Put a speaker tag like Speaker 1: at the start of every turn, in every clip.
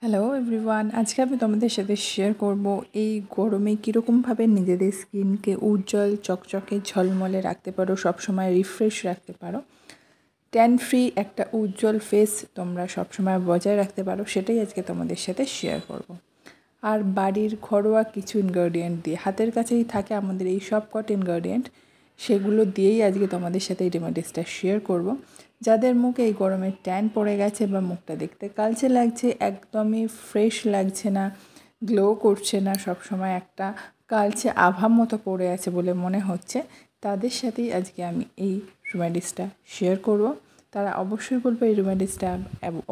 Speaker 1: Hello everyone, আজকে আমি তোমাদের সাথে শেয়ার করব এই গরমে কীরকমভাবে নিজেদের স্কিনকে উজ্জ্বল চকচকে ঝলমলে রাখতে পারো, সবসময় রিফ্রেশ রাখতে পারো, ট্যান ফ্রি একটা উজ্জ্বল ফেস তোমরা সবসময় বজায় রাখতে পারো, সেটাই আজকে তোমাদের সাথে শেয়ার করব। আর বাড়ির ঘরোয়া কিছু ইনগ্রেডিয়েন্ট দিয়ে, হাতের কাছেই থাকে আমাদের এই সব কটা ইনগ্রেডিয়েন্ট, সেগুলো দিয়েই আজকে তোমাদের সাথে এই রেমেডিসটা শেয়ার করব। যাদের মুখে এই গরমে ট্যান পড়ে গেছে বা মুখটা দেখতে কালচে লাগছে, একদমই ফ্রেশ লাগছে না, গ্লো করছে না, সবসময় একটা কালচে আভা মতো পড়ে আছে বলে মনে হচ্ছে, তাদের সাথেই আজকে আমি এই রেমেডিসটা শেয়ার করব। তারা অবশ্যই বলবে এই রেমেডিসটা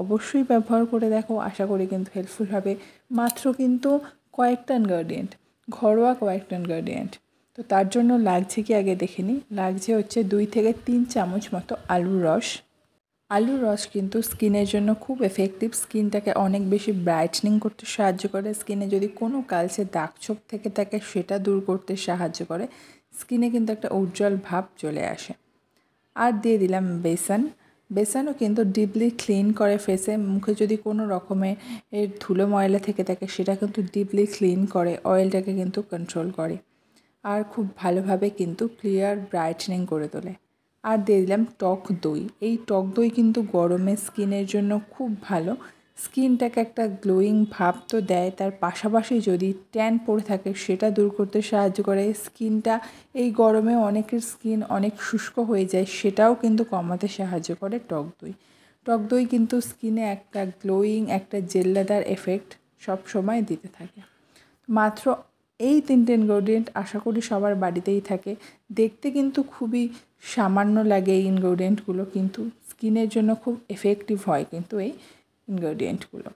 Speaker 1: অবশ্যই ব্যবহার করে দেখো, আশা করি কিন্তু হেল্পফুল হবে। মাত্র কিন্তু কয়েকটা ইনগ্রেডিয়েন্ট, ঘরোয়া কয়েকটা ইনগ্রেডিয়েন্ট। তো তার জন্য লাগছে কি আগে দেখে নিই। লাগছে হচ্ছে 2 থেকে 3 চামচ মতো আলুর রস। আলুর রস কিন্তু স্কিনের জন্য খুব এফেক্টিভ, স্কিনটাকে অনেক বেশি ব্রাইটনিং করতে সাহায্য করে, স্কিনে যদি কোনো কালচে দাগ ছোপ থেকে থাকে সেটা দূর করতে সাহায্য করে, স্কিনে কিন্তু একটা উজ্জ্বল ভাব চলে আসে। আর দিয়ে দিলাম বেসন। বেসনও কিন্তু ডিপলি ক্লিন করে ফেসে, মুখে যদি কোনো রকমের ধুলো ময়লা থেকে থাকে সেটা কিন্তু ডিপলি ক্লিন করে, অয়েলটাকে কিন্তু কন্ট্রোল করে, আর খুব ভালোভাবে কিন্তু ক্লিয়ার ব্রাইটনিং করে তোলে। আর দিয়ে দিলাম টক দই। এই টক দই কিন্তু গরমে স্কিনের জন্য খুব ভালো, স্কিনটাকে একটা গ্লোয়িং ভাব তো দেয়, তার পাশাপাশি যদি ট্যান পড়ে থাকে সেটা দূর করতে সাহায্য করে। স্কিনটা এই গরমে অনেকের স্কিন অনেক শুষ্ক হয়ে যায়, সেটাও কিন্তু কমাতে সাহায্য করে টক দই। টক দই কিন্তু স্কিনে একটা গ্লোয়িং, একটা জেল্লাদার এফেক্ট সব সময় দিতে থাকে। মাত্র এই 3টে ইনগ্রেডিয়েন্ট আশা করি সবার বাড়িতেই থাকে। দেখতে কিন্তু খুবই সামান্য লাগে এই ইনগ্রেডিয়েন্টগুলো, কিন্তু স্কিনের জন্য খুব এফেক্টিভ হয় কিন্তু এই ইনগ্রেডিয়েন্টগুলো।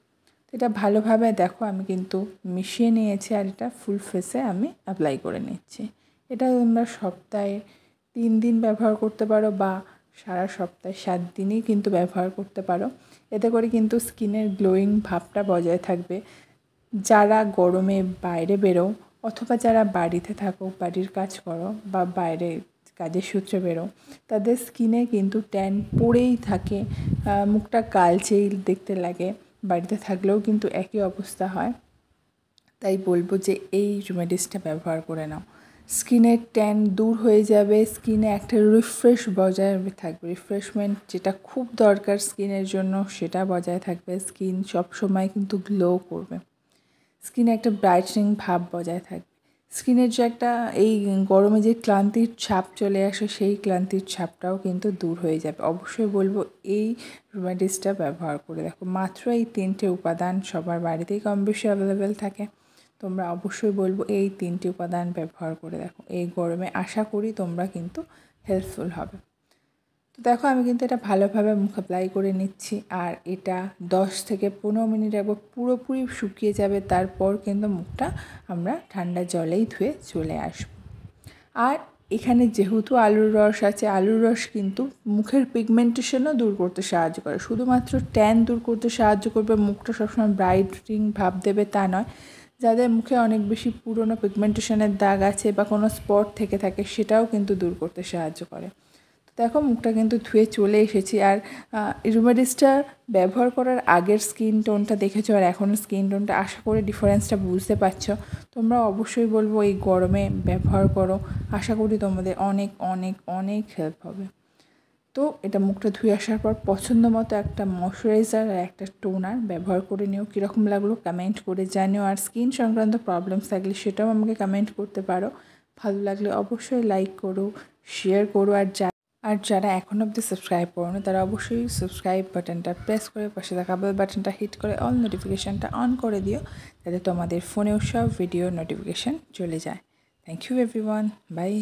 Speaker 1: এটা ভালোভাবে দেখো আমি কিন্তু মিশিয়ে নিয়েছি, আর এটা ফুল ফেসে আমি অ্যাপ্লাই করে নিচ্ছি। এটা তোমরা সপ্তাহে 3 দিন ব্যবহার করতে পারো বা সারা সপ্তাহে 7 দিনই কিন্তু ব্যবহার করতে পারো। এতে করে কিন্তু স্কিনের গ্লোয়িং ভাবটা বজায় থাকবে। যারা গরমে বাইরে বেরো অথবা যারা বাড়িতে থাকো, বাড়ির কাজ করো বা বাইরে কাজের সূত্রে বেরো, তাদের স্কিনে কিন্তু ট্যান পড়েই থাকে, মুখটা কালচেই দেখতে লাগে, বাড়িতে থাকলেও কিন্তু একই অবস্থা হয়। তাই বলবো যে এই রেমেডিসটা ব্যবহার করে নাও, স্কিনের ট্যান দূর হয়ে যাবে, স্কিনে একটা রিফ্রেশ বজায় থাকবে, রিফ্রেশমেন্ট যেটা খুব দরকার স্কিনের জন্য সেটা বজায় থাকবে, স্কিন সবসময় কিন্তু গ্লো করবে, স্কিনে একটা ব্রাইটনিং ভাব বজায় থাকবে, স্কিনের যে একটা এই গরমে যে ক্লান্তির ছাপ চলে আসে সেই ক্লান্তির ছাপটাও কিন্তু দূর হয়ে যাবে। অবশ্যই বলবো এই রেমেডিসটা ব্যবহার করে দেখো। মাত্র এই 3টে উপাদান সবার বাড়িতেই কম বেশি অ্যাভেলেবেল থাকে, তোমরা অবশ্যই বলবো এই 3টে উপাদান ব্যবহার করে দেখো। এই গরমে আশা করি তোমরা কিন্তু হেল্পফুল হবে। তো দেখো আমি কিন্তু এটা ভালোভাবে মুখ অ্যাপ্লাই করে নিচ্ছি, আর এটা 10 থেকে 15 মিনিট একবার পুরোপুরি শুকিয়ে যাবে, তারপর কিন্তু মুখটা আমরা ঠান্ডা জলেই ধুয়ে চলে আসবো। আর এখানে যেহেতু আলুর রস আছে, আলুর রস কিন্তু মুখের পিগমেন্টেশনও দূর করতে সাহায্য করে, শুধুমাত্র ট্যান দূর করতে সাহায্য করবে, মুখটা সবসময় ব্রাইটিং ভাব দেবে তা নয়। যাদের মুখে অনেক বেশি পুরনো পিগমেন্টেশনের দাগ আছে বা কোনো স্পট থেকে থাকে সেটাও কিন্তু দূর করতে সাহায্য করে। দেখো মুখটা কিন্তু ধুয়ে চলে এসেছি, আর রেমেডিসটা ব্যবহার করার আগের স্কিন টোনটা দেখেছো আর এখনের স্কিন টোনটা, আশা করি ডিফারেন্সটা বুঝতে পারছো। তোমরা অবশ্যই বলবো এই গরমে ব্যবহার করো, আশা করি তোমাদের অনেক অনেক অনেক হেল্প হবে। তো এটা মুখটা ধুয়ে আসার পর পছন্দ মতো একটা ময়শ্চারাইজার আর একটা টোনার ব্যবহার করে নিও। কীরকম লাগলো কমেন্ট করে জানিও, আর স্কিন সংক্রান্ত প্রবলেমস থাকলে সেটাও আমাকে কমেন্ট করতে পারো। ভালো লাগলে অবশ্যই লাইক করো, শেয়ার করো, আর যারা এখনও অবধি সাবস্ক্রাইব করো না তারা অবশ্যই সাবস্ক্রাইব বাটনটা প্রেস করে পাশে থাকা বেল বাটনটা হিট করে অল নোটিফিকেশানটা অন করে দিও, যাতে তোমাদের ফোনেও সব ভিডিও নোটিফিকেশান চলে যায়। Thank you everyone, by.